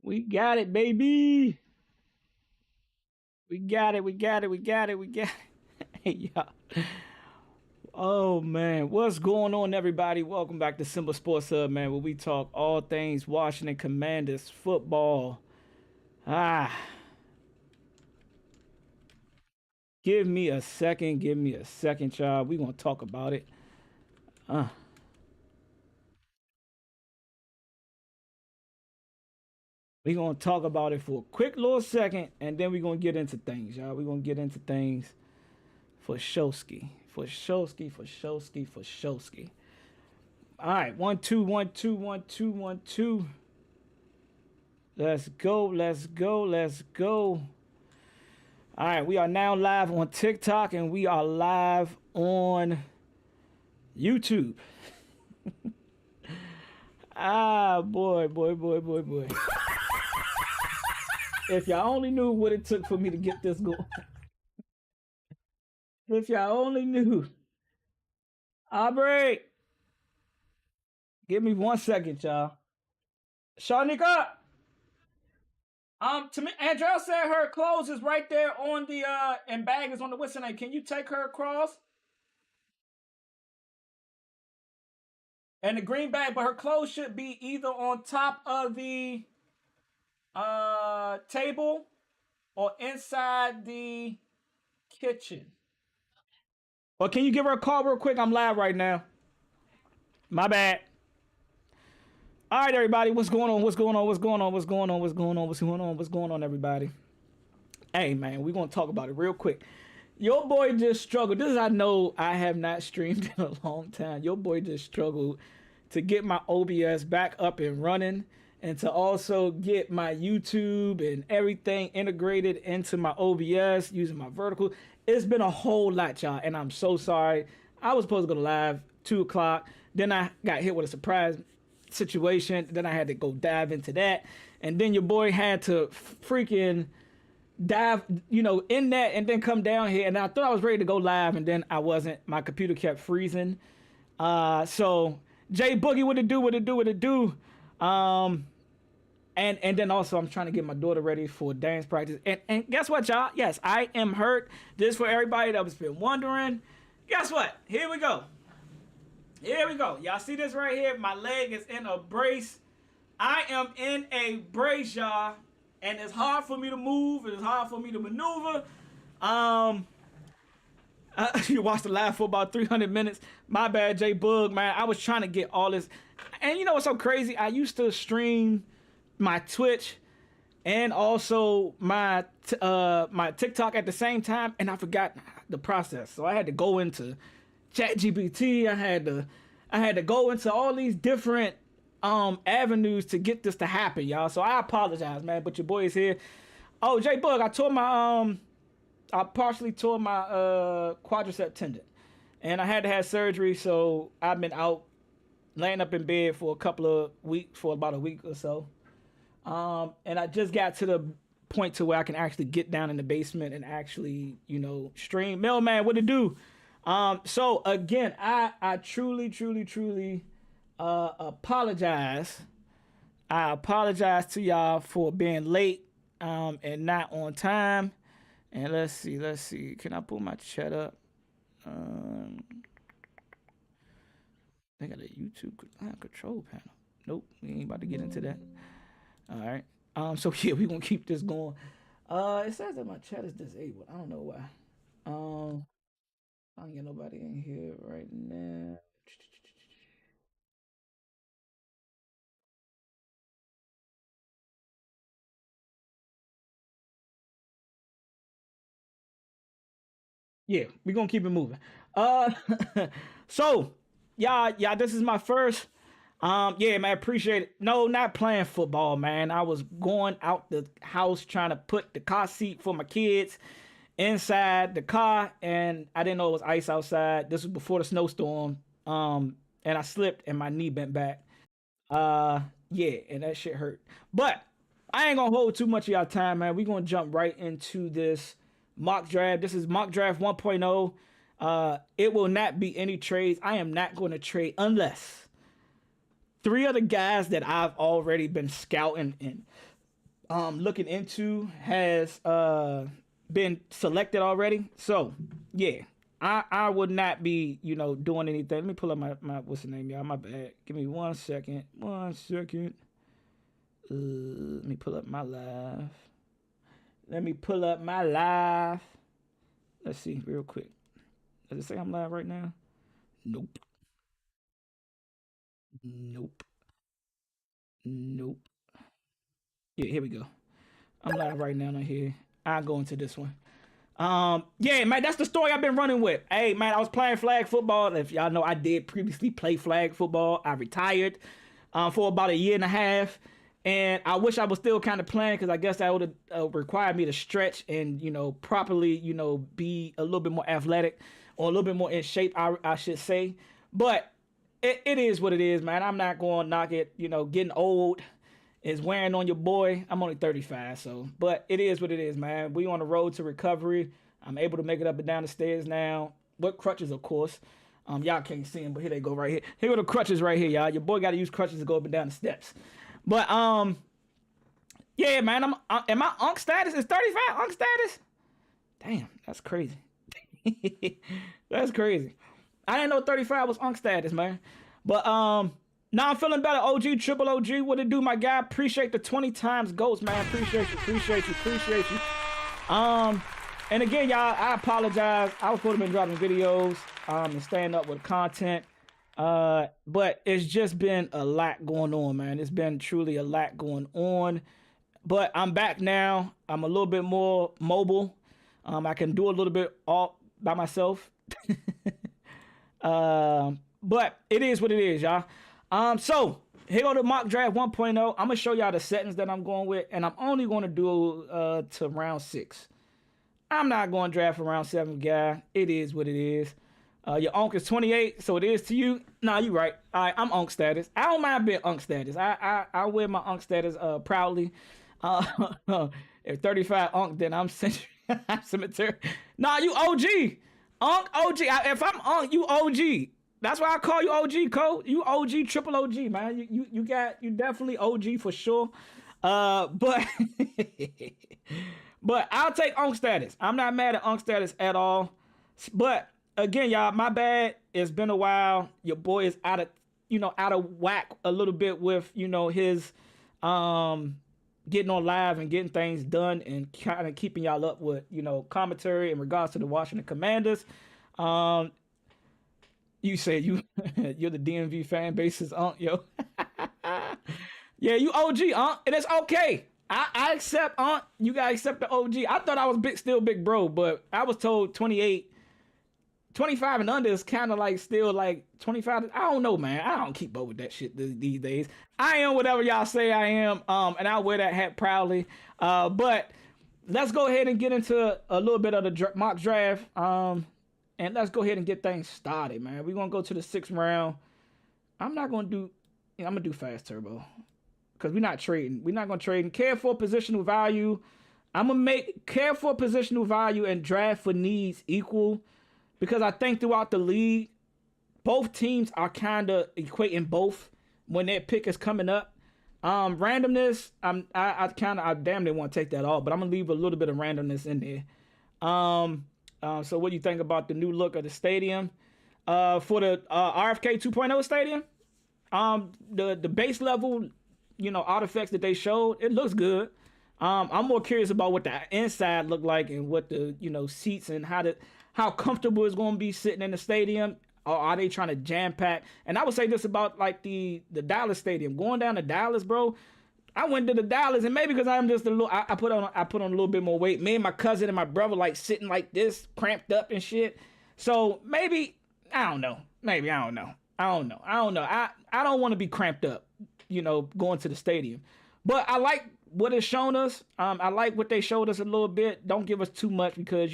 We got it, baby. We got it. We got it. We got it. We got it. Hey, y'all. Oh man, what's going on, everybody? Welcome back to Simple Sports Hub, man, where we talk all things Washington Commanders football. Ah, give me a second. Give me a second, child. We gonna talk about it. Uh, we gonna talk about it for a quick little second, and then we gonna get into things, y'all. We gonna get into things for Showski, for Showski, for Showski, for Showski. All right, 1 2 1 2 1 2 1 2. Let's go. Let's go. Let's go. All right, we are now live on TikTok and we are live on YouTube. Ah, boy, boy, boy, boy, boy. If y'all only knew what it took for me to get this going. If y'all only knew. Aubrey, give me 1 second, y'all. Shanika, to me, Andrell said her clothes is right there on the and bag is on the whistle. Can you take her across? And the green bag, but her clothes should be either on top of the table or inside the kitchen. Or can you give her a call real quick? I'm live right now. My bad. All right, everybody. What's going on? What's going on? What's going on? What's going on? What's going on? What's going on? What's going on, everybody? Hey, man, we're going to talk about it real quick. Your boy just struggled. This is, I know I have not streamed in a long time. Your boy just struggled to get my OBS back up and running and to also get my YouTube and everything integrated into my OBS using my vertical. It's been a whole lot, y'all, and I'm so sorry. I was supposed to go live 2 o'clock. Then I got hit with a surprise situation. Then I had to go dive into that. And then your boy had to freaking dive, in that and then come down here. And I thought I was ready to go live, and then I wasn't. My computer kept freezing. So Jay Boogie, what it do, what it do, what it do. And then also I'm trying to get my daughter ready for dance practice. And guess what, y'all? Yes, I am hurt. This for everybody that was been wondering. Guess what? Here we go. Here we go. Y'all see this right here? My leg is in a brace. I am in a brace, y'all. And it's hard for me to move. It's hard for me to maneuver. You watched the live for about 300 minutes. My bad, J Bug, man. I was trying to get all this. And you know what's so crazy? I used to stream my Twitch and also my my TikTok at the same time, and I forgot the process. So I had to go into ChatGPT. I had to go into all these different avenues to get this to happen, y'all. So I apologize, man. But your boy is here. Oh, J Bug, I partially tore my quadricep tendon, and I had to have surgery. So I've been out, laying up in bed for a couple of weeks, for about a week or so. And I just got to the point to where I can actually get down in the basement and actually, stream. Mailman, what to do? So again, I truly, truly, truly apologize. I apologize to y'all for being late and not on time. And let's see. Can I pull my chat up? They got a YouTube control panel. Nope, we ain't about to get into that. All right. So yeah, we gonna keep this going. It says that my chat is disabled. I don't know why. I don't get nobody in here right now. Yeah, we gonna keep it moving. Uh, so y'all, this is my first. Yeah, man, appreciate it. No, not playing football, man. I was going out the house trying to put the car seat for my kids inside the car, and I didn't know it was ice outside. This was before the snowstorm. And I slipped and my knee bent back. Yeah, and that shit hurt. But I ain't gonna hold too much of y'all time, man. We gonna jump right into this mock draft. This is mock draft 1.0. It will not be any trades. I am not going to trade unless Three of the guys that I've already been scouting and looking into has been selected already. So yeah, I would not be doing anything. Let me pull up my what's the name, y'all? My bad. Give me 1 second. 1 second. Let me pull up my live. Let me pull up my live. Let's see real quick. Does it say I'm live right now? Nope. Nope. Nope. Yeah, here we go. I'm live right now on here. I'll go into this one. Yeah, man, that's the story I've been running with. Hey, man, I was playing flag football. If y'all know, I did previously play flag football. I retired for about a year and a half. And I wish I was still kind of playing because I guess that would have required me to stretch and, properly, be a little bit more athletic or a little bit more in shape, I should say. But it is what it is, man. I'm not going to knock it. Getting old is wearing on your boy. I'm only 35, so but it is what it is, man. We on the road to recovery. I'm able to make it up and down the stairs now. With crutches, of course. Y'all can't see them, but here they go right here. Here are the crutches right here, y'all. Your boy got to use crutches to go up and down the steps. But yeah, man. And my unk status is 35. Unk status. Damn, that's crazy. That's crazy. I didn't know 35 was unk status, man. But now I'm feeling better. OG, triple OG, what it do, my guy? Appreciate the 20 times ghost, man. Appreciate you. And again, y'all, I apologize. I was supposed to be dropping videos, and staying up with content. But it's just been a lot going on, man. It's been truly a lot going on. But I'm back now. I'm a little bit more mobile. I can do a little bit all by myself. But it is what it is, y'all. So here go the mock draft 1.0. I'm gonna show y'all the settings that I'm going with, and I'm only going to do to round 6. I'm not going to draft for round 7, guy. It is what it is. Your unk is 28, so it is to you. Nah, you right. All right, I'm unk status. I don't mind being unk status. I wear my unk status proudly. If 35 unk, then I'm cemetery. Nah, you OG. Unk OG. If I'm unk, you OG. That's why I call you OG, Cole. You OG, triple OG, man. You definitely OG for sure. But but I'll take unk status. I'm not mad at unk status at all. But again, y'all, my bad. It's been a while. Your boy is out of whack a little bit with his getting on live and getting things done and kind of keeping y'all up with commentary in regards to the Washington Commanders. You say you're the DMV fan base's yo. Yeah, you OG, and it's okay. I accept, you gotta accept the OG. I thought I was still big bro, but I was told 28, 25 and under is kind of like still like 25. I don't know, man. I don't keep up with that shit these days. I am whatever y'all say I am, and I wear that hat proudly. But let's go ahead and get into a little bit of the mock draft. And let's go ahead and get things started, man. We're gonna go to the 6th round. I'm gonna do fast turbo. Because we're not trading. We're not gonna trade. Care for positional value. I'm gonna make care for positional value and draft for needs equal. Because I think throughout the league, both teams are kind of equating both when their pick is coming up. Randomness, I damn near want to take that off, but I'm gonna leave a little bit of randomness in there. So what do you think about the new look of the stadium? For the RFK 2.0 stadium, the base level, artifacts that they showed, it looks good. I'm more curious about what the inside look like and what the seats and how comfortable it's going to be sitting in the stadium. Or are they trying to jam pack? And I would say this about like the Dallas stadium, going down to Dallas, bro. I went to the Dallas, and maybe because I'm just a little, I put on a little bit more weight. Me and my cousin and my brother like sitting like this, cramped up and shit. So maybe I don't know. Maybe I don't know. I don't want to be cramped up, going to the stadium. But I like what it's shown us. I like what they showed us a little bit. Don't give us too much because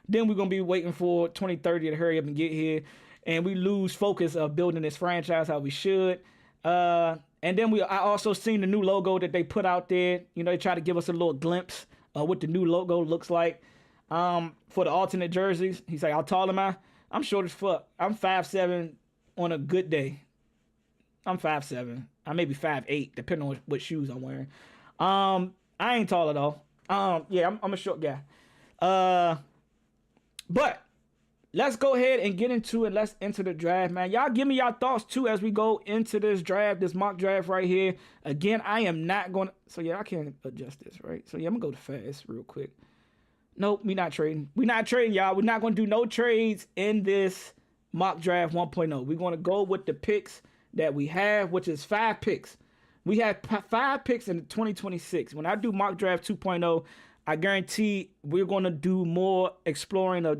then we're gonna be waiting for 2030 to hurry up and get here, and we lose focus of building this franchise how we should. And then I also seen the new logo that they put out there. They try to give us a little glimpse of what the new logo looks like. For the alternate jerseys, he's like, how tall am I? I'm short as fuck. I'm 5'7" on a good day. I'm 5'7". I may be 5'8", depending on what shoes I'm wearing. I ain't tall at all. Yeah, I'm a short guy. But let's go ahead and get into it. Let's enter the draft, man. Y'all give me y'all thoughts too as we go into this draft, this mock draft right here. Again, I am not going to. So yeah, I can't adjust this, right? So yeah, I'm going to go to fast real quick. Nope, we not trading. We not trading, y'all. We're not going to do no trades in this mock draft 1.0. We're going to go with the picks that we have, which is 5 picks. We have 5 picks in 2026. When I do mock draft 2.0, I guarantee we're going to do more exploring of,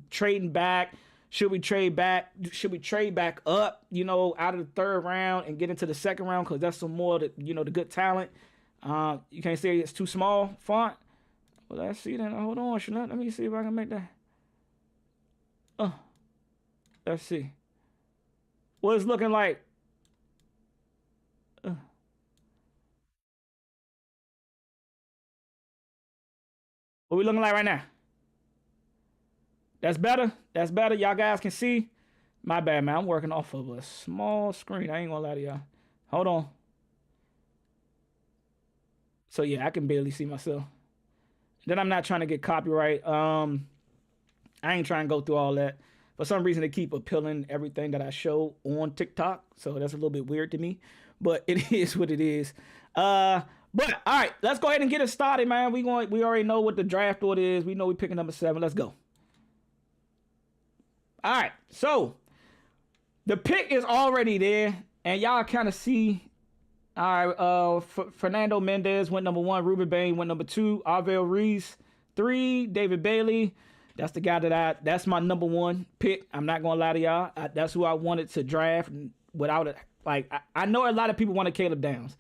trading back. Should we trade back? Should we trade back up, out of the 3rd round and get into the 2nd round? Because that's some more, the good talent. You can't say it's too small font. Well, let's see then. Hold on, let me see if I can make that. Let's see. What it's looking like. What we looking like right now? That's better. That's better. Y'all guys can see. My bad, man. I'm working off of a small screen. I ain't gonna lie to y'all. Hold on. So yeah, I can barely see myself. Then I'm not trying to get copyright. I ain't trying to go through all that. For some reason, they keep appealing everything that I show on TikTok. So that's a little bit weird to me. But it is what it is. But all right, let's go ahead and get it started, man. We already know what the draft order is. We know we're picking number 7. Let's go. All right, so the pick is already there, and y'all kind of see. All right, Fernando Mendez went number 1. Ruben Bain went number 2. Arvel Reese 3. David Bailey. That's the guy that's my number 1 pick. I'm not gonna lie to y'all. That's who I wanted to draft without it. Like I know a lot of people wanted Caleb Downs.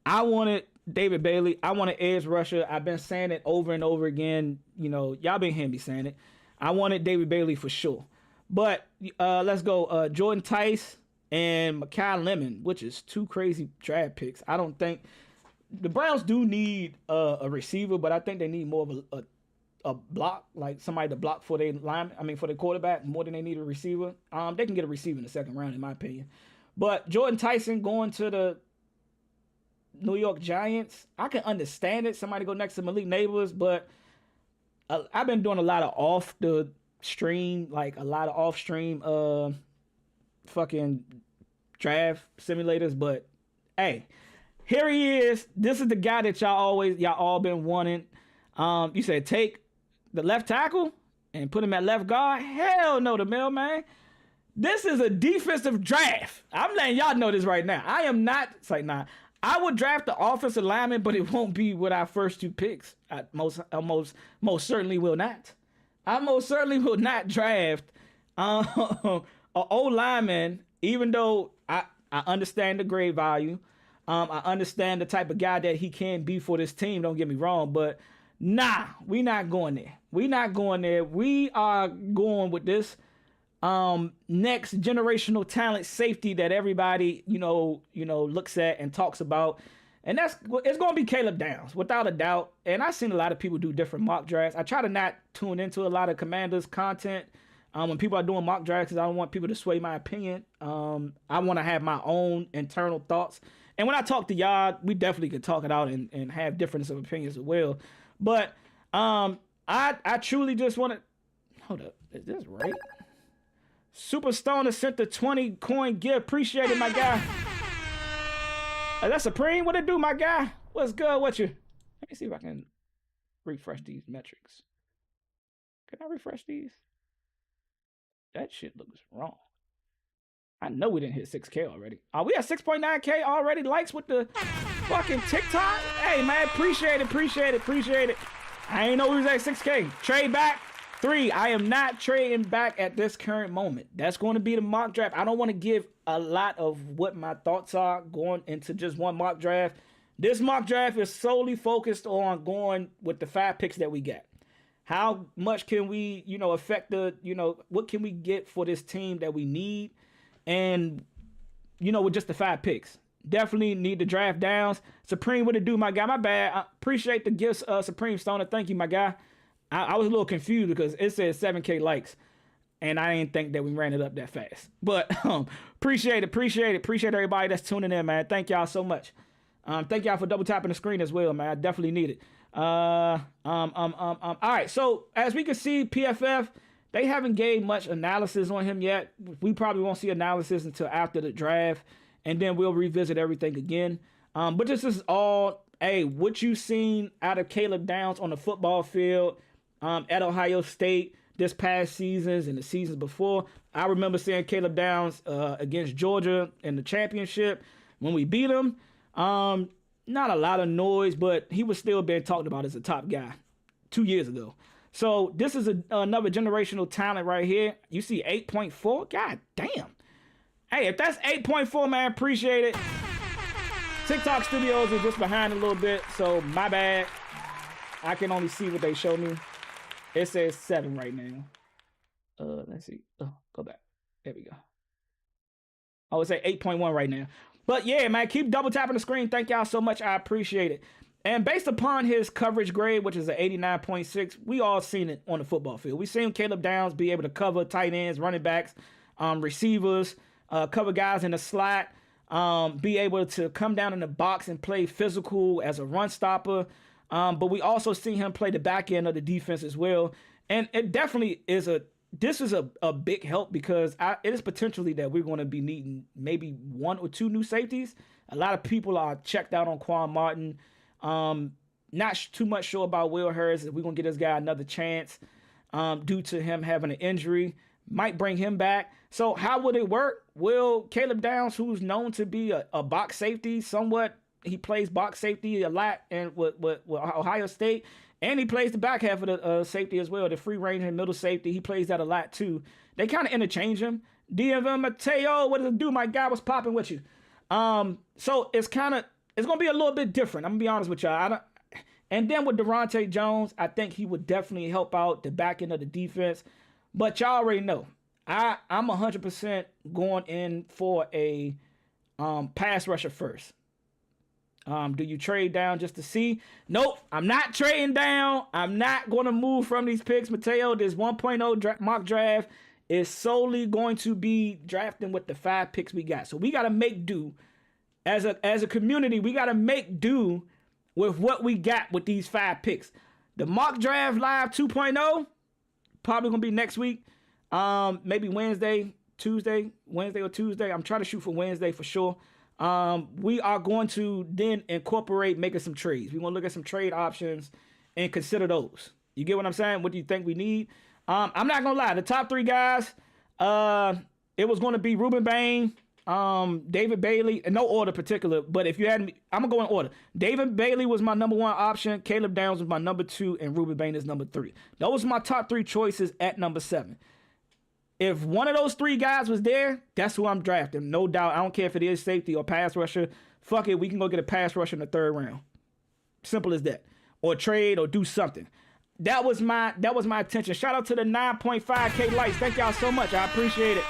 I wanted David Bailey. I wanted edge rusher. I've been saying it over and over again. Y'all been hearing me saying it. I wanted David Bailey for sure. But let's go. Jordan Tice and Mekhi Lemon, which is 2 crazy draft picks. I don't think the Browns do need a receiver, but I think they need more of a block, like somebody to block for their for their quarterback more than they need a receiver. They can get a receiver in the 2nd round, in my opinion. But Jordan Tyson going to the New York Giants, I can understand it. Somebody go next to Malik Neighbors, but I've been doing a lot of off the stream, fucking draft simulators. But hey, here he is. This is the guy that y'all all been wanting. You said take the left tackle and put him at left guard. Hell no, the mailman. This is a defensive draft. I'm letting y'all know this right now. I am not. It's like, nah. I would draft the offensive lineman, but it won't be with our first 2 picks. I most certainly will not. I most certainly will not draft an old lineman, even though I understand the grade value. I understand the type of guy that he can be for this team. Don't get me wrong, but nah, we not going there. We not going there. We are going with this next generational talent safety that everybody looks at and talks about, and it's going to be Caleb Downs without a doubt. And I've seen a lot of people do different mock drafts. I try to not tune into a lot of Commanders content when people are doing mock drafts, because I don't want people to sway my opinion. I want to have my own internal thoughts, and when I talk to y'all, we definitely could talk it out and have difference of opinions as well. But I truly just want to hold up. Is this right? Super Stoner sent the 20 coin gift. Appreciate it, my guy. That's Supreme. What it do, my guy? What's good with you? Let me see if I can refresh these metrics. Can I refresh these? That shit looks wrong. I know we didn't hit 6K already. We at 6.9K already likes with the fucking TikTok. Hey, man, appreciate it. I ain't know we was at 6K. Trade back. 3, I am not trading back at this current moment. That's going to be the mock draft. I don't want to give a lot of what my thoughts are going into just one mock draft. This mock draft is solely focused on going with the 5 picks that we get. How much can we, affect what can we get for this team that we need? And, with just the 5 picks. Definitely need to draft Downs. Supreme, what it do, my guy? My bad. I appreciate the gifts, Supreme Stoner. Thank you, my guy. I was a little confused because it says 7K likes. and I didn't think that we ran it up that fast. But appreciate everybody that's tuning in, man. Thank y'all so much. Thank y'all for double tapping the screen as well, man. I definitely need it. All right. So as we can see, PFF, they haven't gave much analysis on him yet. We probably won't see analysis until after the draft, and then we'll revisit everything again. But this is all, hey, what you seen out of Caleb Downs on the football field at Ohio State this past seasons and the seasons before. I remember seeing Caleb Downs against Georgia in the championship when we beat him. Not a lot of noise, but he was still being talked about as a top guy 2 years ago. So this is another generational talent right here. You see 8.4? God damn. Hey, if that's 8.4, man, appreciate it. TikTok Studios is just behind a little bit, so my bad. I can only see what they show me. It says 7 right now. Let's see. Go back. There we go. I would say 8.1 right now. But yeah, man, keep double tapping the screen. Thank y'all so much. I appreciate it. And based upon his coverage grade, which is an 89.6, we all seen it on the football field. We seen Caleb Downs be able to cover tight ends, running backs, receivers, cover guys in the slot, be able to come down in the box and play physical as a run stopper. But we also see him play the back end of the defense as well. And it definitely is this is a big help because it is potentially that we're going to be needing maybe 1 or 2 new safeties. A lot of people are checked out on Quan Martin. Not too much sure about Will Harris. If we're going to get this guy another chance due to him having an injury. Might bring him back. So how would it work? Will Caleb Downs, who's known to be a box safety somewhat, he plays box safety a lot and with Ohio State. And he plays the back half of the safety as well, the free range and middle safety. He plays that a lot too. They kind of interchange him. DMV Mateo, what does it do? My guy was popping with you. So it's going to be a little bit different. I'm going to be honest with y'all. And then with Durante Jones, I think he would definitely help out the back end of the defense. But y'all already know, I'm 100% going in for a pass rusher first. Do you trade down just to see? Nope, I'm not trading down. I'm not going to move from these picks. Mateo, this 1.0 mock draft is solely going to be drafting with the 5 picks we got. So we got to make do. As a community, we got to make do with what we got with these 5 picks. The mock draft live 2.0, probably going to be next week. Maybe Wednesday or Tuesday. I'm trying to shoot for Wednesday for sure. We are going to then incorporate making some trades. We're going to look at some trade options and consider those. You get what I'm saying? What do you think we need? I'm not going to lie. The top 3 guys, it was going to be Ruben Bain, David Bailey, in no order particular, but if you had me, I'm going to go in order. David Bailey was my number 1 option. Caleb Downs was my number 2, and Ruben Bain is number 3. Those are my top 3 choices at number 7. If one of those 3 guys was there, that's who I'm drafting. No doubt. I don't care if it is safety or pass rusher. Fuck it. We can go get a pass rusher in the 3rd round. Simple as that. Or trade or do something. That was my attention. Shout out to the 9.5K likes. Thank y'all so much. I appreciate it.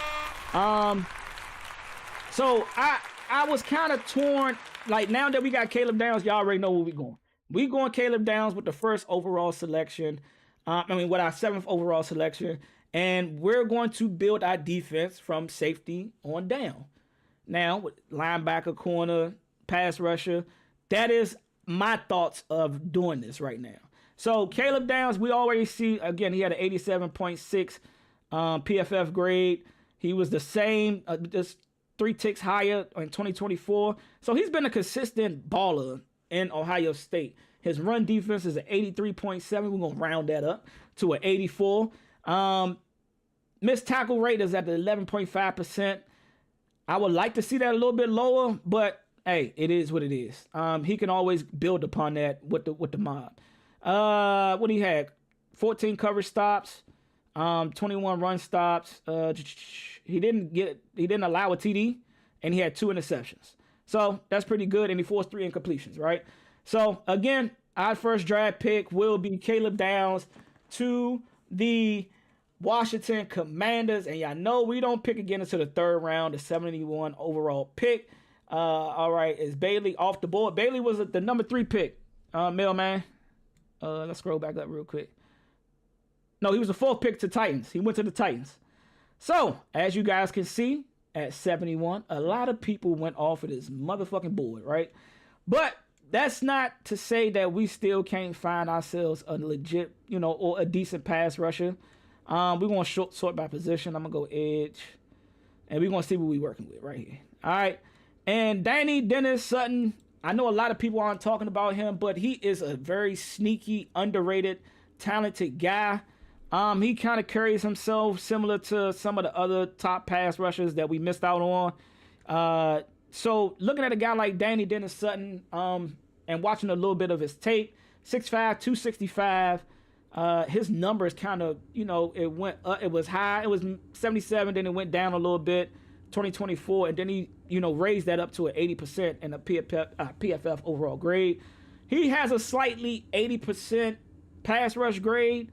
So I was kind of torn. Like now that we got Caleb Downs, y'all already know where we going. We going Caleb Downs with the 1st overall selection. With our 7th overall selection. And we're going to build our defense from safety on down. Now, with linebacker, corner, pass rusher, that is my thoughts of doing this right now. So, Caleb Downs, we already see, again, he had an 87.6 PFF grade. He was the same, just 3 ticks higher in 2024. So, he's been a consistent baller in Ohio State. His run defense is an 83.7. We're going to round that up to an 84. Missed tackle rate is at the 11.5%. I would like to see that a little bit lower, but hey, it is what it is. He can always build upon that with the mob. What he had? 14 coverage stops, 21 run stops. He didn't allow a TD, and he had 2 interceptions. So that's pretty good, and he forced 3 incompletions, right? So again, our first draft pick will be Caleb Downs to the Washington Commanders, and y'all know we don't pick again until the 3rd round, the 71 overall pick. All right, is Bailey off the board? Bailey was the number 3 pick. Mailman. Let's scroll back up real quick. No, he was the 4th pick to Titans. He went to the Titans. So, as you guys can see, at 71, a lot of people went off of this motherfucking board, right? But that's not to say that we still can't find ourselves a legit, or a decent pass rusher. We're going to sort by position. I'm going to go edge. And we're going to see what we're working with right here. All right. And Danny Dennis Sutton, I know a lot of people aren't talking about him, but he is a very sneaky, underrated, talented guy. He kind of carries himself similar to some of the other top pass rushers that we missed out on. So looking at a guy like Danny Dennis Sutton, and watching a little bit of his tape, 6'5", 265. His numbers kind of, it went up, it was high. It was 77, then it went down a little bit, 2024, and then he, raised that up to an 80% in a PFF overall grade. He has a slightly 80% pass rush grade.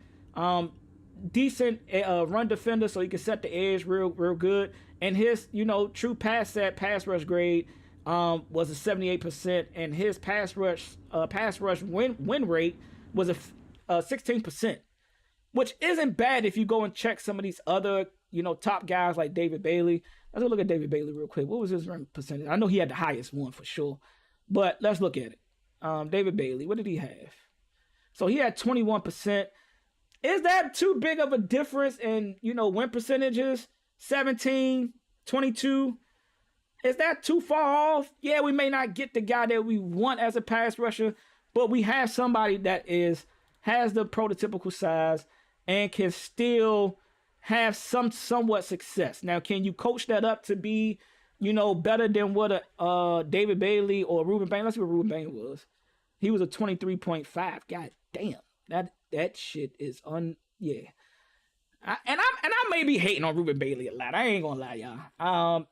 Decent run defender, so he can set the edge real good. And his, true pass rush grade was a 78%, and his pass rush win rate was a 16%, which isn't bad if you go and check some of these other, top guys like David Bailey. Let's look at David Bailey real quick. What was his percentage? I know he had the highest one for sure, but let's look at it. David Bailey, what did he have? So he had 21%. Is that too big of a difference in, win percentages? 17, 22. Is that too far off? Yeah, we may not get the guy that we want as a pass rusher, but we have somebody that has the prototypical size and can still have somewhat success. Now, can you coach that up to be, better than what a David Bailey or Ruben Bain? Let's see what Ruben Bain was. He was a 23.5. God damn. That shit is yeah. And I may be hating on Ruben Bailey a lot. I ain't gonna lie, y'all.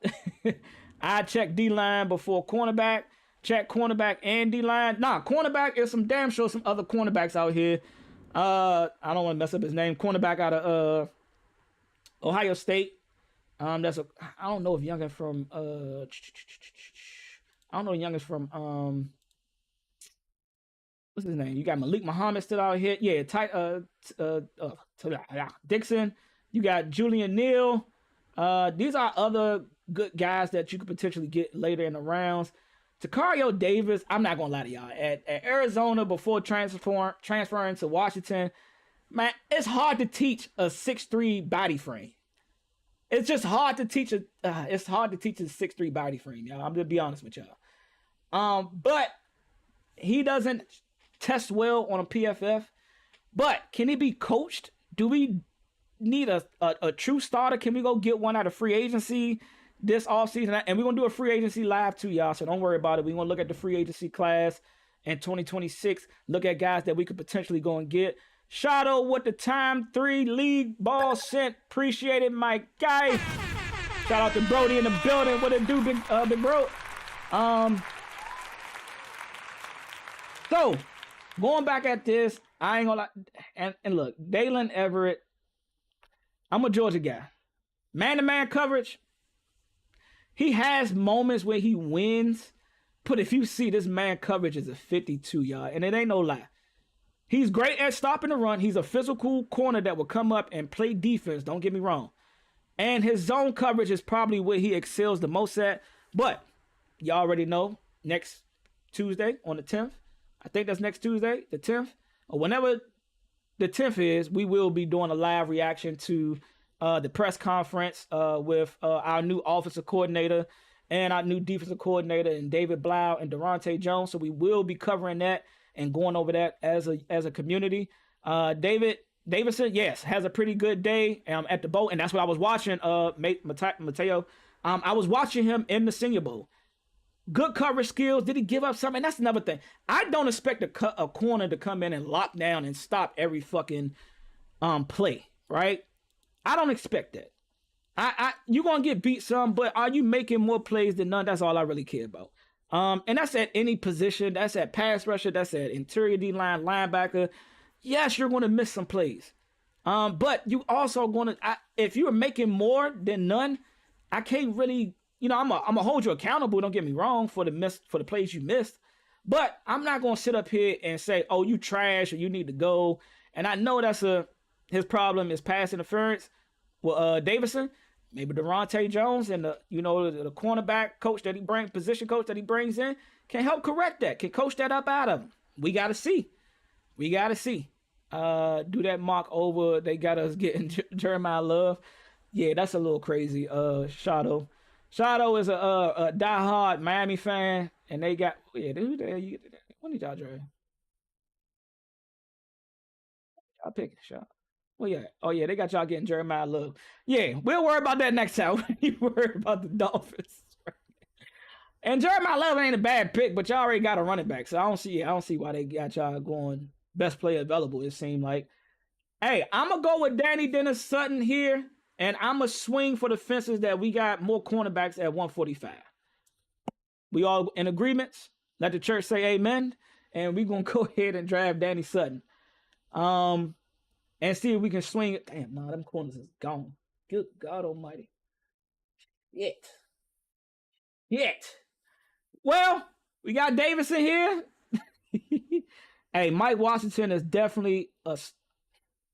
I check D-line before cornerback. Check cornerback and D-line. Nah, cornerback is some damn sure some other cornerbacks out here. I don't want to mess up his name. Cornerback out of Ohio State. I don't know if Youngin from I don't know if Youngin from what's his name? You got Malik Muhammad still out here. Yeah, Dixon. You got Julian Neal. These are other good guys that you could potentially get later in the rounds. Takario Davis, I'm not gonna lie to y'all. At Arizona before transferring to Washington, man, it's hard to teach a 6'3" body frame. It's just hard to teach a 6'3" body frame, y'all. I'm gonna be honest with y'all. But he doesn't test well on a PFF. But can he be coached? Do we need a true starter? Can we go get one out of free agency this offseason? And we're going to do a free agency live too, y'all, so don't worry about it. We're going to look at the free agency class in 2026, look at guys that we could potentially go and get. Shadow with the time 3 league ball sent. Appreciate it, my guy. Shout out to Brody in the building. What it do, big bro? So, going back at this, I ain't gonna lie. And look, Dalen Everett, I'm a Georgia guy. Man-to-man coverage, he has moments where he wins, but if you see this man coverage is a 52, y'all, and it ain't no lie. He's great at stopping the run. He's a physical corner that will come up and play defense, don't get me wrong. And his zone coverage is probably where he excels the most at. But y'all already know, next Tuesday on the 10th, I think that's next Tuesday, the 10th, or whenever the 10th is, we will be doing a live reaction to the press conference with our new offensive coordinator and our new defensive coordinator, and David Blau and Durante Jones. So we will be covering that and going over that as a community. Davidson, yes, has a pretty good day at the bowl, and that's what I was watching. Mateo, I was watching him in the Senior Bowl. Good coverage skills. Did he give up something? That's another thing. I don't expect a corner to come in and lock down and stop every fucking play, right? I don't expect that. You're going to get beat some, but are you making more plays than none? That's all I really care about. And that's at any position. That's at pass rusher. That's at interior D-line, linebacker. Yes, you're going to miss some plays. But you also going to, if you're making more than none, I can't really, I'm gonna hold you accountable. Don't get me wrong for the plays you missed, but I'm not gonna sit up here and say, "Oh, you trash," or "You need to go." And I know that's his problem is pass interference. Well, Davison, Maybe Durante Jones and the cornerback coach that he brings, position coach that he brings in, can help correct that, can coach that up out of him. We got to see. We got to see. Do that mock over. They got us getting Jeremiah Love. Yeah, that's a little crazy. Shadow. Shadow is a diehard Miami fan, and they got when did y'all draft? Y'all pick shot. Well, yeah. Oh, yeah. They got y'all getting Jeremiah Love. Yeah, we'll worry about that next time. We worry about the Dolphins. And Jeremiah Love ain't a bad pick, but y'all already got a running back, so I don't see why they got y'all going best player available. It seemed like. Hey, I'm gonna go with Danny Dennis Sutton here, and I'm gonna swing for the fences that we got more cornerbacks at 145. We all in agreements. Let the church say amen, and we gonna go ahead and draft Danny Sutton. And see if we can swing it. Damn, nah, them corners is gone. Good God Almighty. Yet. Well, we got Davis in here. Hey, Mike Washington is definitely a.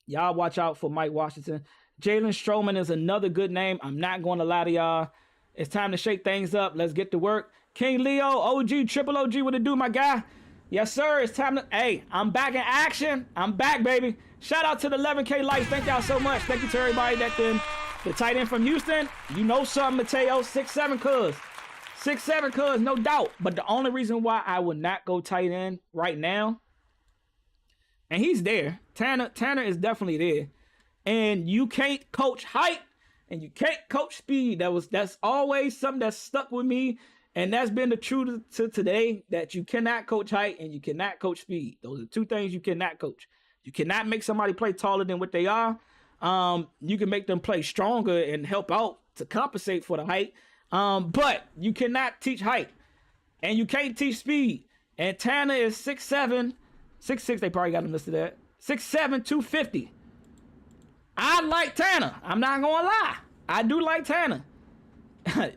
Y'all watch out for Mike Washington. Jalen Stroman is another good name. I'm not going to lie to y'all. It's time to shake things up. Let's get to work. King Leo, OG, Triple OG, what it do, my guy? Yes, sir. It's time to. Hey, I'm back in action. I'm back, baby. Shout out to the 11K likes. Thank y'all so much. Thank you to everybody that then. The tight end from Houston. You know something, Mateo. 6'7" cuz. 6'7" cuz, no doubt. But the only reason why I would not go tight end right now, and he's there. Tanner is definitely there. And you can't coach height and you can't coach speed. That's always something that's stuck with me. And that's been the truth to today, that you cannot coach height and you cannot coach speed. Those are two things you cannot coach. You cannot make somebody play taller than what they are. You can make them play stronger and help out to compensate for the height. But you cannot teach height. And you can't teach speed. And Tanner is 6'7", 6'6", they probably got him listed at. 6'7", 250. I like Tanner. I'm not going to lie. I do like Tanner.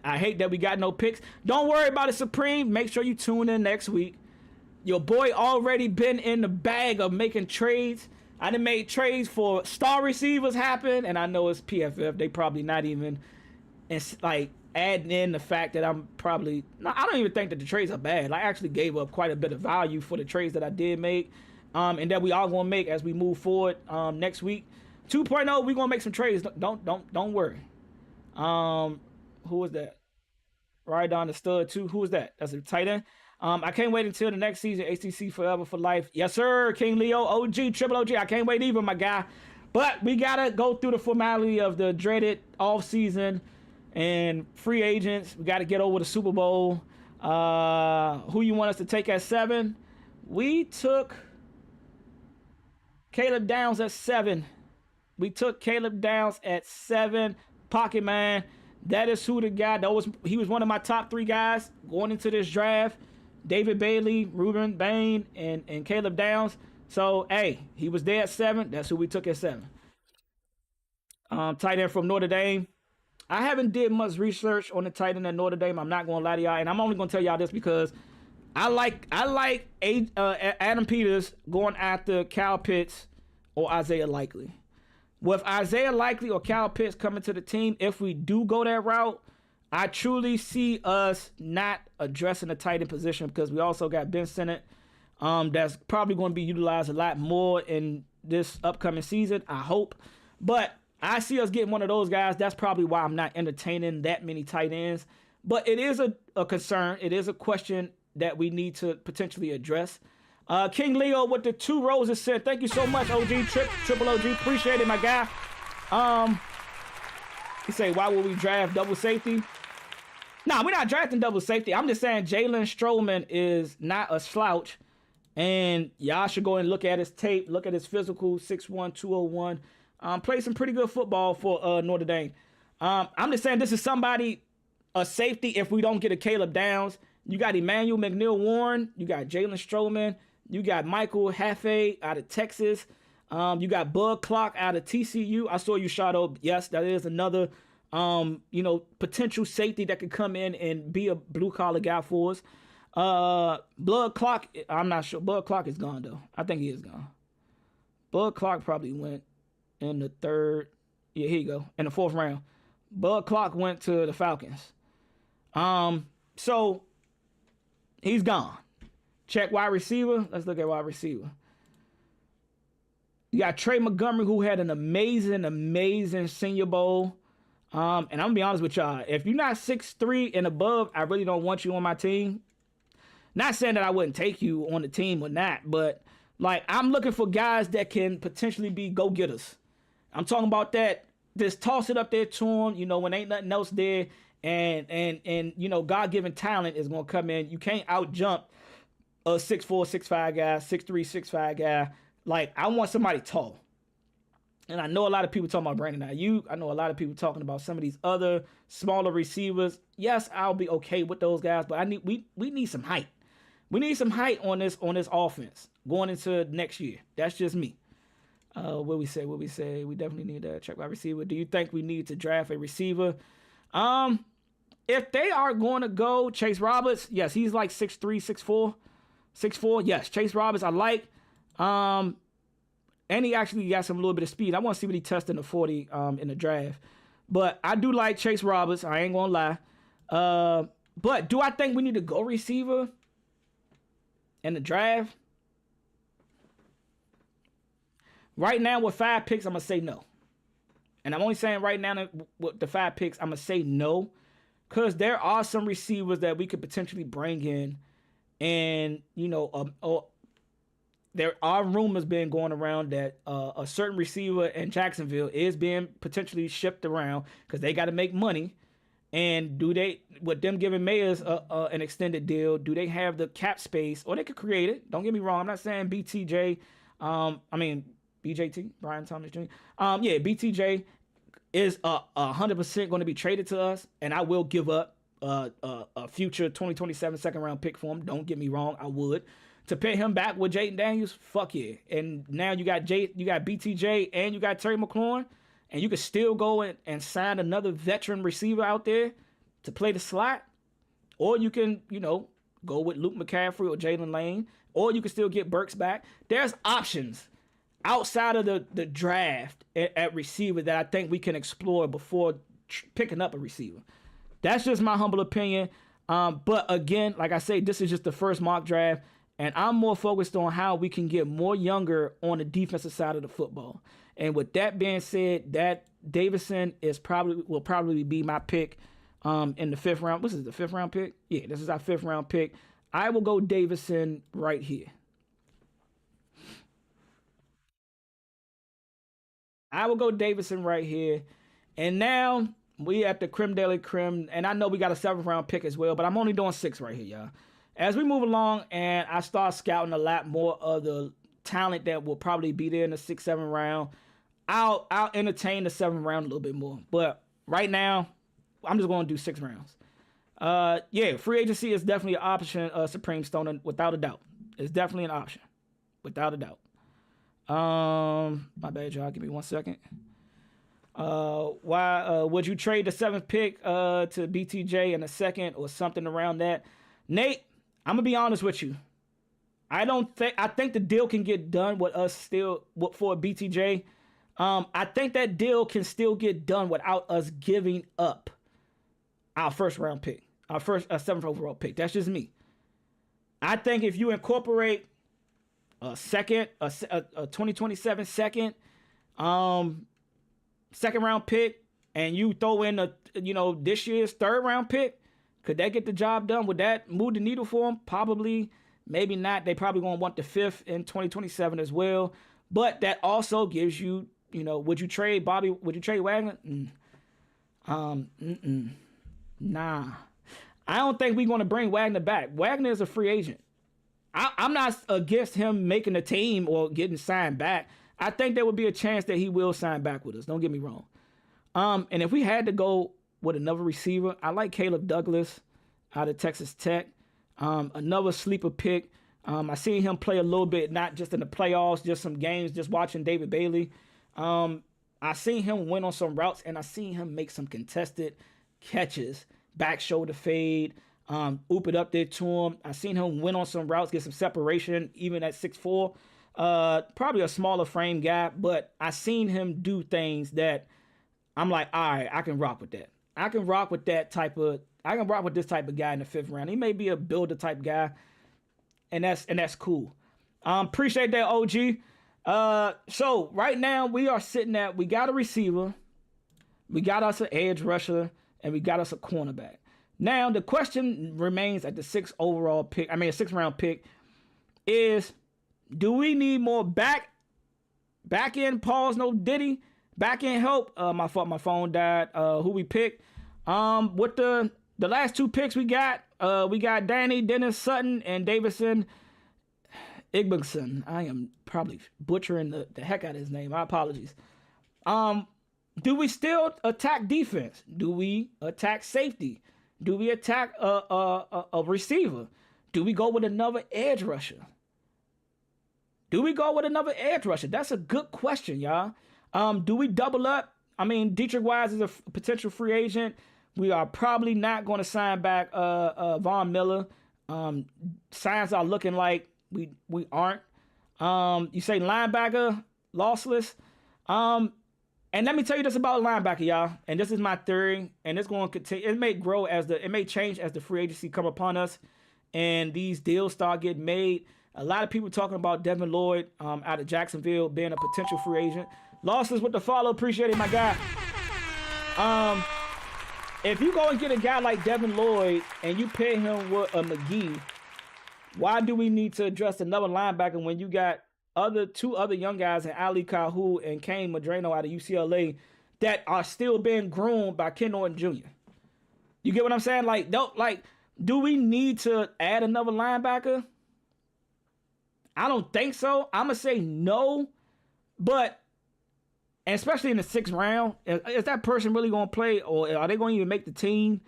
I hate that we got no picks. Don't worry about it, Supreme. Make sure you tune in next week. Your boy already been in the bag of making trades. I done made trades for star receivers happen, and I know it's PFF. They probably not even like adding in the fact that I'm probably. No, I don't even think that the trades are bad. I actually gave up quite a bit of value for the trades that I did make, and that we all gonna make as we move forward next week. 2.0, we gonna make some trades. Don't worry. Who is that? Right on the stud too. Who is that? That's a tight end. I can't wait until the next season. ACC forever for life. Yes, sir. King Leo, OG, Triple OG. I can't wait either, my guy. But we gotta go through the formality of the dreaded off season and free agents. We gotta get over the Super Bowl. Who you want us to take at 7? We took Caleb Downs at 7. We took Caleb Downs at 7. Pocket man. That is who the guy he was one of my top 3 guys going into this draft. David Bailey, Ruben Bain, and Caleb Downs. So hey, he was there at 7. That's who we took at 7. Tight end from Notre Dame. I haven't did much research on the tight end at Notre Dame. I'm not gonna lie to y'all, and I'm only gonna tell y'all this because I like Adam Peters going after Kyle Pitts or Isaiah Likely. With Isaiah Likely or Kyle Pitts coming to the team, if we do go that route, I truly see us not addressing the tight end position because we also got Ben Sinnott that's probably going to be utilized a lot more in this upcoming season, I hope. But I see us getting one of those guys. That's probably why I'm not entertaining that many tight ends. But it is a concern. It is a question that we need to potentially address. King Leo with the 2 roses sent. Thank you so much, OG. Triple OG. Appreciate it, my guy. He say, why would we draft double safety? Nah, we're not drafting double safety. I'm just saying Jalen Stroman is not a slouch. And y'all should go and look at his tape. Look at his physical, 6'1", 201. Played some pretty good football for Notre Dame. I'm just saying this is somebody, a safety, if we don't get a Caleb Downs. You got Emmanuel McNeil-Warren. You got Jalen Stroman. You got Michael Haffey out of Texas. You got Bud Clark out of TCU. I saw you, Shadow. Yes, that is another, potential safety that could come in and be a blue-collar guy for us. Bud Clark, I'm not sure. Bud Clark is gone, though. I think he is gone. Bud Clark probably went in the 3rd. Yeah, here you go. In the 4th round. Bud Clark went to the Falcons. So he's gone. Check wide receiver. Let's look at wide receiver. You got Trey Montgomery, who had an amazing Senior Bowl. And I'm gonna be honest with y'all. If you're not 6'3" and above, I really don't want you on my team. Not saying that I wouldn't take you on the team or not, but like I'm looking for guys that can potentially be go-getters. I'm talking about that. Just toss it up there to them, when ain't nothing else there, and God-given talent is gonna come in. You can't out jump a 6'4", 6'5" guy, 6'3", 6'5" guy. Like I want somebody tall. And I know a lot of people talking about Brandon Ayuk. I know a lot of people talking about some of these other smaller receivers. Yes, I'll be okay with those guys, but we need some height. We need some height on this offense going into next year. That's just me. What we say? We definitely need to check wide receiver. Do you think we need to draft a receiver? If they are going to go Chase Roberts, yes, he's like 6'3", 6'4", 6'4". Yes, Chase Roberts I like. And he actually got some little bit of speed. I want to see what he tested in the 40 in the draft. But I do like Chase Roberts. I ain't going to lie. But do I think we need to go receiver in the draft? Right now with 5 picks, I'm going to say no. And I'm only saying right now with the 5 picks, I'm going to say no. Because there are some receivers that we could potentially bring in. And, there are rumors being going around that a certain receiver in Jacksonville is being potentially shipped around because they got to make money. And with them giving Mayers an extended deal, do they have the cap space, or they could create it? Don't get me wrong. I'm not saying BTJ, BJT, Brian Thomas Jr. BTJ is 100% going to be traded to us, and I will give up a future 2027 second round pick for him. Don't get me wrong, I would. To pay him back with Jaden Daniels, fuck yeah. And now you got BTJ and you got Terry McLaurin, and you can still go and sign another veteran receiver out there to play the slot. Or you can, go with Luke McCaffrey or Jalen Lane. Or you can still get Burks back. There's options outside of the draft at receiver that I think we can explore before picking up a receiver. That's just my humble opinion. But again, like I say, this is just the first mock draft. And I'm more focused on how we can get more younger on the defensive side of the football. And with that being said, that Davison will probably be my pick in the 5th round. This is the 5th round pick? Yeah, this is our 5th round pick. I will go Davison right here. And now we at the creme de la creme. And I know we got a 7th round pick as well, but I'm only doing 6 right here, y'all. As we move along and I start scouting a lot more of the talent that will probably be there in the 6th, 7th round, I'll entertain the 7th round a little bit more. But right now, I'm just going to do 6 rounds. Free agency is definitely an option, Supreme Stoner, without a doubt. It's definitely an option, without a doubt. My bad, y'all. Give me 1 second. Why would you trade the 7th pick to BTJ in a 2nd or something around that? Nate, I'm gonna be honest with you. I think the deal can get done with us still for BTJ. I think that deal can still get done without us giving up our 1st round pick, our 7th overall pick. That's just me. I think if you incorporate a 2027 second round pick, and you throw in this year's 3rd round pick, could that get the job done? Would that move the needle for them? Probably, maybe not. They probably going to want the 5th in 2027 as well. But that also gives you, would you trade Bobby? Would you trade Wagner? Nah. I don't think we're going to bring Wagner back. Wagner is a free agent. I'm not against him making the team or getting signed back. I think there would be a chance that he will sign back with us. Don't get me wrong. And if we had to go with another receiver, I like Caleb Douglas out of Texas Tech. Another sleeper pick. I seen him play a little bit, not just in the playoffs, just some games, just watching David Bailey. I seen him win on some routes, and I seen him make some contested catches, back shoulder fade, oop it up there to him. I seen him win on some routes, get some separation, even at 6'4". Probably a smaller frame guy, but I seen him do things that I'm like, all right, I can rock with that. I can rock with that type of. I can rock with this type of guy in the 5th round. He may be a builder type guy, and that's cool. Appreciate that, OG. So right now we are sitting at, we got a receiver, we got us an edge rusher, and we got us a cornerback. Now the question remains at the 6th overall pick. I mean, a 6th round pick is, do we need more back end? Pause. No Diddy. Back end help. My fault. My phone died. Who we picked? With the last 2 picks we got Danny Dennis Sutton and Davidson Igbingson. I am probably butchering the heck out of his name. My apologies. Do we still attack defense? Do we attack safety? Do we attack a receiver? Do we go with another edge rusher? That's a good question, y'all. Do we double up? I mean, Dietrich Wise is a potential free agent. We are probably not going to sign back Von Miller. Signs are looking like we aren't. You say linebacker, lossless. And let me tell you this about linebacker, y'all. And this is my theory. And it's going to continue. It may change as the free agency come upon us, and these deals start getting made. A lot of people talking about Devin Lloyd out of Jacksonville being a potential free agent. Lossless with the follow. Appreciate it, my guy. If you go and get a guy like Devin Lloyd and you pay him with a McGee, why do we need to address another linebacker when you got two other young guys in Ali Kahu and Kane Madrano out of UCLA that are still being groomed by Ken Norton Jr.? You get what I'm saying? Do we need to add another linebacker? I don't think so. I'm going to say no, but, and especially in the 6th round, is that person really going to play, or are they going to even make the team?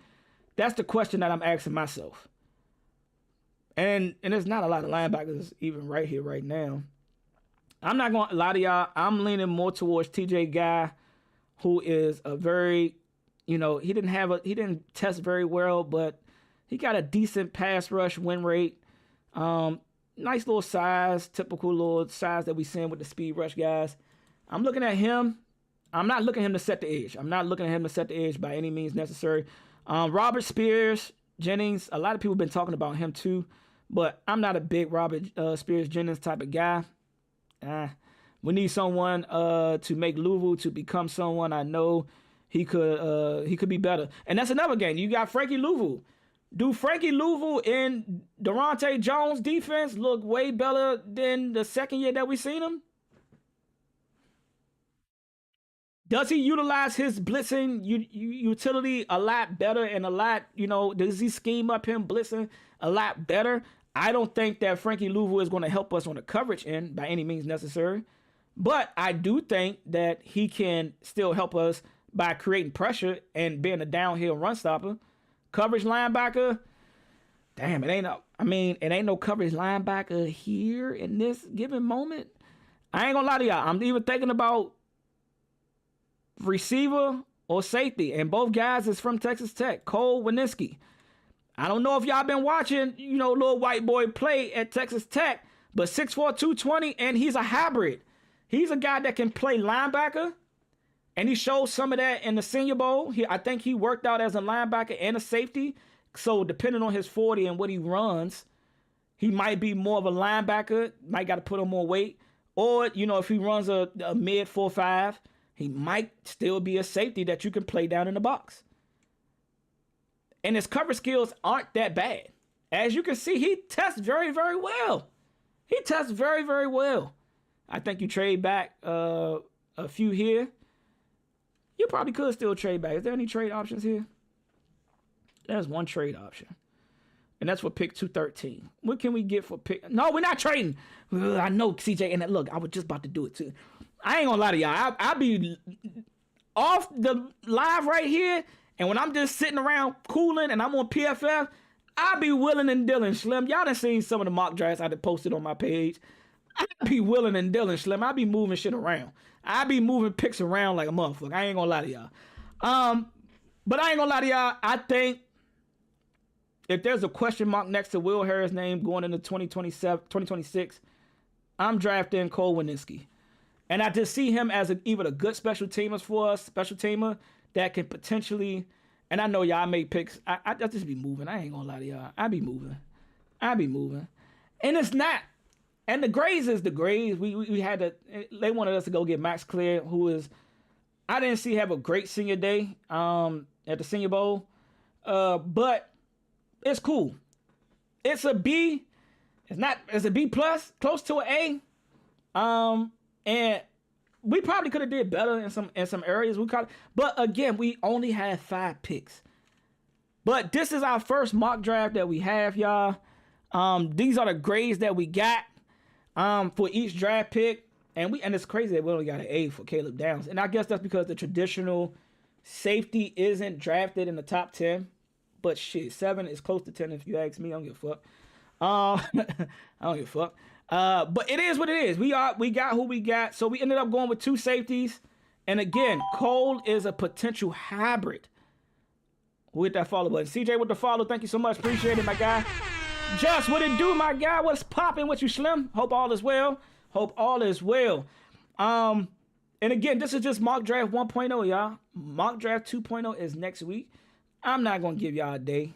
That's the question that I'm asking myself. And there's not a lot of linebackers even right here, right now. I'm not going to lie to y'all. I'm leaning more towards TJ Guy, who is a very, he didn't test very well, but he got a decent pass rush win rate. Nice little size, typical little size that we seen with the speed rush guys. I'm looking at him. I'm not looking at him to set the edge. By any means necessary. Robert Spears Jennings, a lot of people have been talking about him too, but I'm not a big Robert Spears Jennings type of guy. We need someone to make Louisville to become someone. I know he could be better. And that's another game. You got Frankie Louisville. Do Frankie Louisville and Durante Jones defense look way better than the second year that we seen him? Does he utilize his blitzing utility a lot better and a lot, does he scheme up him blitzing a lot better? I don't think that Frankie Louisville is going to help us on the coverage end by any means necessary. But I do think that he can still help us by creating pressure and being a downhill run stopper. Coverage linebacker, damn, it ain't no coverage linebacker here in this given moment. I ain't gonna lie to y'all. I'm even thinking about receiver or safety, and both guys is from Texas Tech. Cole Wininski. I don't know if y'all been watching, little white boy play at Texas Tech, but 6'4", 220, and he's a hybrid. He's a guy that can play linebacker, and he showed some of that in the Senior Bowl. I think he worked out as a linebacker and a safety. So depending on his 40 and what he runs, he might be more of a linebacker, might got to put on more weight. Or, if he runs a mid 4.5, he might still be a safety that you can play down in the box. And his cover skills aren't that bad. As you can see, he tests very, very well. He tests very, very well. I think you trade back a few here. You probably could still trade back. Is there any trade options here? There's one trade option. And that's for pick 213. What can we get for pick? No, we're not trading. I know, CJ. And look, I was just about to do it too. I ain't gonna lie to y'all. I'll be off the live right here. And when I'm just sitting around cooling and I'm on PFF, I'll be willing and dealing, Slim. Y'all done seen some of the mock drafts I done posted on my page. I'll be willing and dealing, Slim. I'll be moving shit around. I'll be moving picks around like a motherfucker. I ain't gonna lie to y'all. But I ain't gonna lie to y'all. I think if there's a question mark next to Will Harris' name going into 2026, I'm drafting Cole Wininski. And I just see him as even a good special teamer for us, special teamer that can potentially. And I know y'all make picks. I just be moving. I ain't gonna lie to y'all. I be moving. And it's not. And the grades is the grades. We had to. They wanted us to go get Max Clear, who is. I didn't see have a great senior day at the Senior Bowl, but it's cool. It's a B. It's a B plus, close to an A. And we probably could have did better in some areas. But again, we only had 5 picks. But this is our first mock draft that we have, y'all. These are the grades that we got for each draft pick. And it's crazy that we only got an A for Caleb Downs. And I guess that's because the traditional safety isn't drafted in the top 10. But shit, 7 is close to 10 if you ask me. I don't give a fuck. I don't give a fuck. But it is what it is. We got who we got. So we ended up going with 2 safeties. And again, Cole is a potential hybrid. Who hit that follow button? CJ with the follow. Thank you so much. Appreciate it, my guy. Just what it do, my guy. What's popping with you, Slim? Hope all is well. And again, this is just mock draft 1.0, y'all. Mock draft 2.0 is next week. I'm not going to give y'all a day.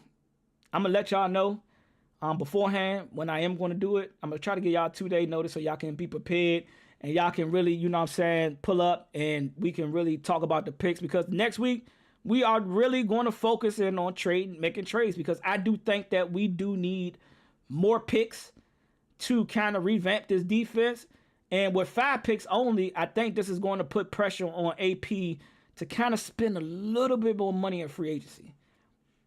I'm going to let y'all know beforehand when I am going to do it. I'm going to try to give y'all a 2-day notice so y'all can be prepared and y'all can really, you know what I'm saying, pull up and we can really talk about the picks, because next week we are really going to focus in on making trades, because I do think that we do need more picks to kind of revamp this defense. And with 5 picks only, I think this is going to put pressure on AP to kind of spend a little bit more money in free agency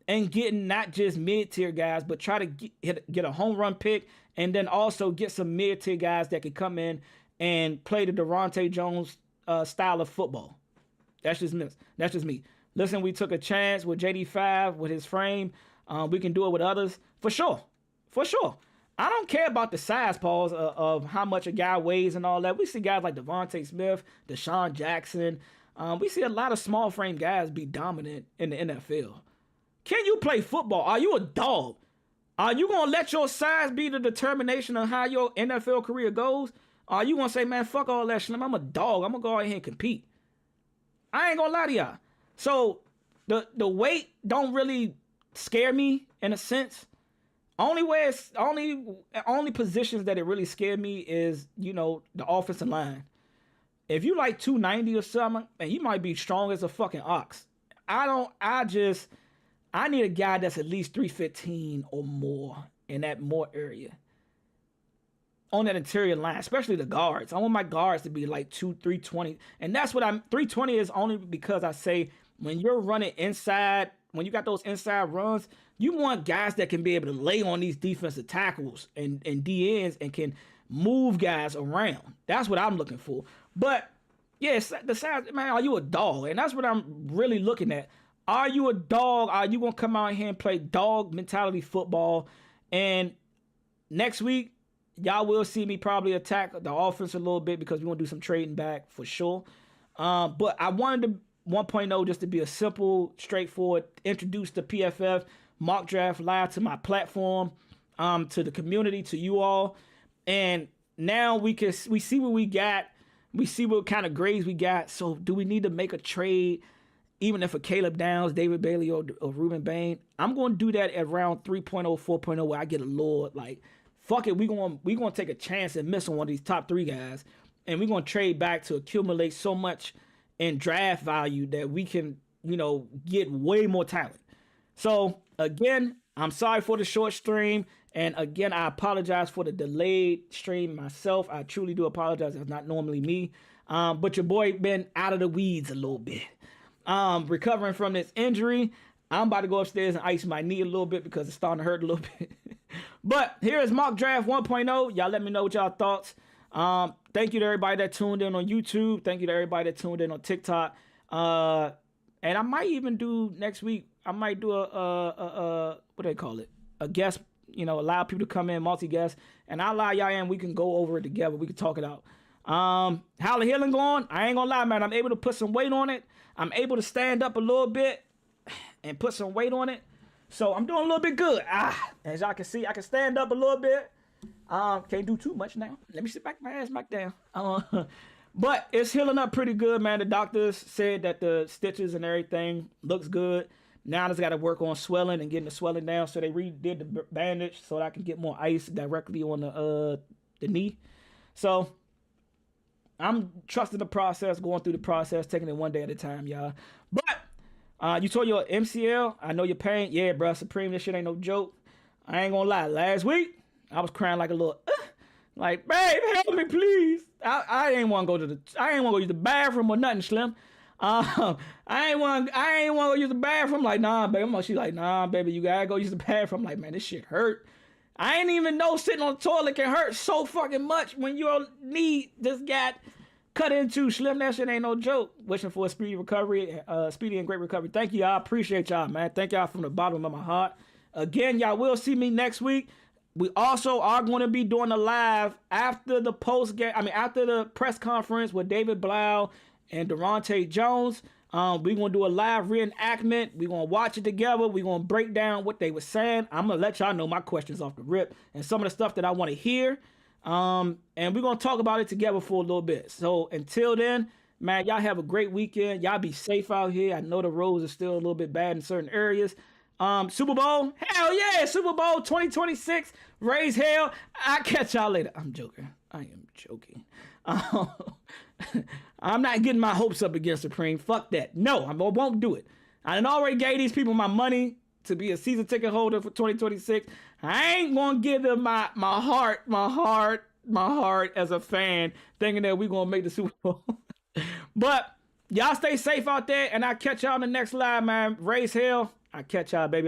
and getting not just mid-tier guys, but try to get a home run pick, and then also get some mid-tier guys that can come in and play the Devontae Jones style of football. That's just me. Listen, we took a chance with JD5 with his frame. We can do it with others for sure. I don't care about the size, Pauls, of how much a guy weighs and all that. We see guys like Devontae Smith, Deshaun Jackson. We see a lot of small frame guys be dominant in the NFL. Can you play football? Are you a dog? Are you going to let your size be the determination of how your NFL career goes? Are you going to say, man, fuck all that, Slim, I'm a dog. I'm going to go out here and compete. I ain't going to lie to y'all. So the weight don't really scare me in a sense. Only positions that it really scared me is, you know, the offensive line. If you like 290 or something, and you might be strong as a fucking ox. I need a guy that's at least 315 or more in that more area. On that interior line, especially the guards. I want my guards to be like 320. And that's what 320 is only because I say when you're running inside, when you got those inside runs, you want guys that can be able to lay on these defensive tackles and DNs and can move guys around. That's what I'm looking for. But yes, the size, man, are you a dog? And that's what I'm really looking at. Are you a dog? Are you going to come out here and play dog mentality football? And next week, y'all will see me probably attack the offense a little bit because we're going to do some trading back for sure. But I wanted to 1.0 just to be a simple, straightforward, introduce the PFF mock draft live to my platform, to the community, to you all. And now we see what we got. We see what kind of grades we got. So do we need to make a trade, even if a Caleb Downs, David Bailey, or Ruben Bain? I'm going to do that at round 3.0, 4.0, where I get a Lord. Like, fuck it, we're going to take a chance and miss on one of these top 3 guys. And we're going to trade back to accumulate so much in draft value that we can, you know, get way more talent. So, again, I'm sorry for the short stream. And again, I apologize for the delayed stream myself. I truly do apologize. It's not normally me. But your boy been out of the weeds a little bit. Recovering from this injury. I'm about to go upstairs and ice my knee a little bit because it's starting to hurt a little bit. But here is Mock Draft 1.0. Y'all let me know what y'all thoughts. Thank you to everybody that tuned in on YouTube. Thank you to everybody that tuned in on TikTok. And I might even do next week. I might do a what do they call it? A guest, you know, allow people to come in, multi-guest. And I'll allow y'all in. We can go over it together. We can talk it out. How the healing going? I ain't gonna lie, man. I'm able to put some weight on it. I'm able to stand up a little bit and put some weight on it. So I'm doing a little bit good. As y'all can see, I can stand up a little bit. Can't do too much now. Let me sit back my ass back down. But it's healing up pretty good, man. The doctors said that the stitches and everything looks good. Now I just got to work on swelling and getting the swelling down. So they redid the bandage so that I can get more ice directly on the knee. So I'm trusting the process, going through the process, taking it one day at a time, y'all. But you tore your MCL. I know your pain. Yeah, bro, Supreme, this shit ain't no joke. I ain't gonna lie. Last week, I was crying like a little, like, babe, help me, please. I ain't want to go I ain't want to go use the bathroom or nothing, Slim. I ain't want to go use the bathroom. Like, nah, baby. She's like, nah, baby, you gotta go use the bathroom. I'm like, man, this shit hurt. I ain't even know sitting on the toilet can hurt so fucking much when your knee just got cut into. Slim, that shit ain't no joke. Wishing for a speedy recovery, speedy and great recovery. Thank you, y'all. Appreciate y'all, man. Thank y'all from the bottom of my heart. Again, y'all will see me next week. We also are going to be doing a live after the post game. After the press conference with David Blau and Durante Jones. We're going to do a live reenactment. We're going to watch it together. We're going to break down what they were saying. I'm going to let y'all know my questions off the rip and some of the stuff that I want to hear. And we're going to talk about it together for a little bit. So until then, man, y'all have a great weekend. Y'all be safe out here. I know the roads are still a little bit bad in certain areas. Super Bowl, hell yeah, Super Bowl 2026, raise hell. I'll catch y'all later. I'm joking. I am joking. I'm not getting my hopes up against Supreme. Fuck that. No, I won't do it. I already gave these people my money to be a season ticket holder for 2026. I ain't gonna give them my heart as a fan, thinking that we're gonna make the Super Bowl. But y'all stay safe out there, and I'll catch y'all on the next live, man. Raise hell. I'll catch y'all, baby.